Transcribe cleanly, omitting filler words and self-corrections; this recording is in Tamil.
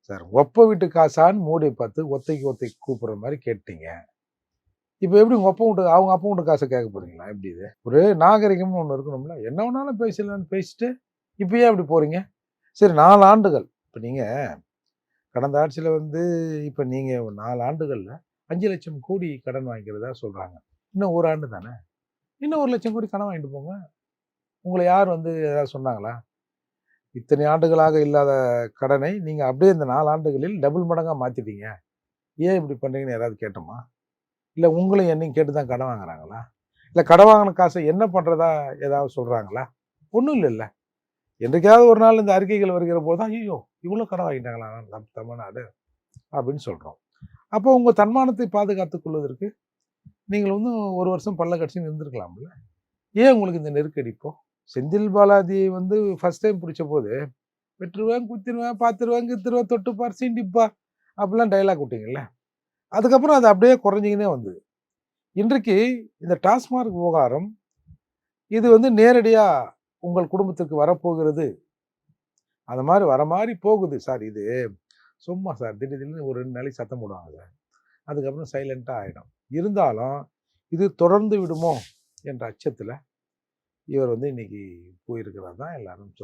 சார் ஒப்ப வீட்டு காசான்னு மோடியை பார்த்து ஒத்தைக்கு கூப்பிடுற மாதிரி கேட்டீங்க. இப்போ எப்படி உங்கள் அப்பா வீட்டு அவங்க அப்பா வீட்டு காசை கேட்க போறீங்களா? எப்படி இது ஒரு நாகரிகம்னு ஒன்று இருக்கணும்ல. என்ன வேணாலும் பேசலான்னு பேசிட்டு இப்பயே அப்படி போறீங்க. சரி 4 ஆண்டுகள் இப்போ நீங்கள் கடந்த ஆட்சியில் இப்போ நீங்கள் 4 ஆண்டுகளில் 5 லட்சம் கோடி கடன் வாங்கிக்கிறதா சொல்கிறாங்க. இன்னும் ஒரு ஆண்டு தானே, இன்னும் 1 லட்சம் கோடி கடன் வாங்கிட்டு போங்க. உங்களை யார் ஏதாவது சொன்னாங்களா? இத்தனை ஆண்டுகளாக இல்லாத கடனை நீங்கள் அப்படியே இந்த 4 ஆண்டுகளில் டபுள் மடங்காக மாற்றிட்டீங்க. ஏன் இப்படி பண்ணுறீங்கன்னு யாராவது கேட்டோமா? இல்லை உங்களையும் என்னையும் கேட்டு தான் கடன் வாங்குறாங்களா? இல்லை கடன் வாங்கின காசை என்ன பண்ணுறதா ஏதாவது சொல்கிறாங்களா? ஒன்றும் இல்லைல்ல. என்றைக்காவது ஒரு நாள் இந்த அறிக்கைகள் வருகிற போது தான் ஐயோ இவ்வளோ கடன் வாங்கிட்டாங்களா நம்ம தமிழ்நாடு அப்படின்னு சொல்கிறோம். அப்போ உங்கள் தன்மானத்தை பாதுகாத்துக் கொள்வதற்கு நீங்கள் 1 வருஷம் பல்ல கட்சின்னு இருந்திருக்கலாம்ல. ஏன் உங்களுக்கு இந்த நெருக்கடி? இப்போ செந்தில் பாலாஜி ஃபர்ஸ்ட் டைம் பிடிச்ச போது வெட்டுருவேன், குத்திடுவேன், பார்த்துருவேன், கித்துருவேன், தொட்டுப்பார், சீண்டிப்பா அப்படிலாம் டைலாக் விட்டீங்கல்ல. அதுக்கப்புறம் அது அப்படியே குறைஞ்சிக்கினே வந்தது. இன்றைக்கு இந்த டாஸ்மாக் விவகாரம் இது நேரடியாக உங்கள் குடும்பத்திற்கு வரப்போகிறது. அந்த மாதிரி வர மாதிரி போகுது சார். இது சும்மா சார் திடீர்னு ஒரு 2 நாளைக்கு சத்தம் போடுவாங்க சார், அதுக்கப்புறம் சைலண்ட்டாக ஆகிடும். இருந்தாலும் இது தொடர்ந்து விடுமோ என்ற அச்சத்தில் இவர் இன்னைக்கு போயிருக்கிறார் தான் எல்லாரும்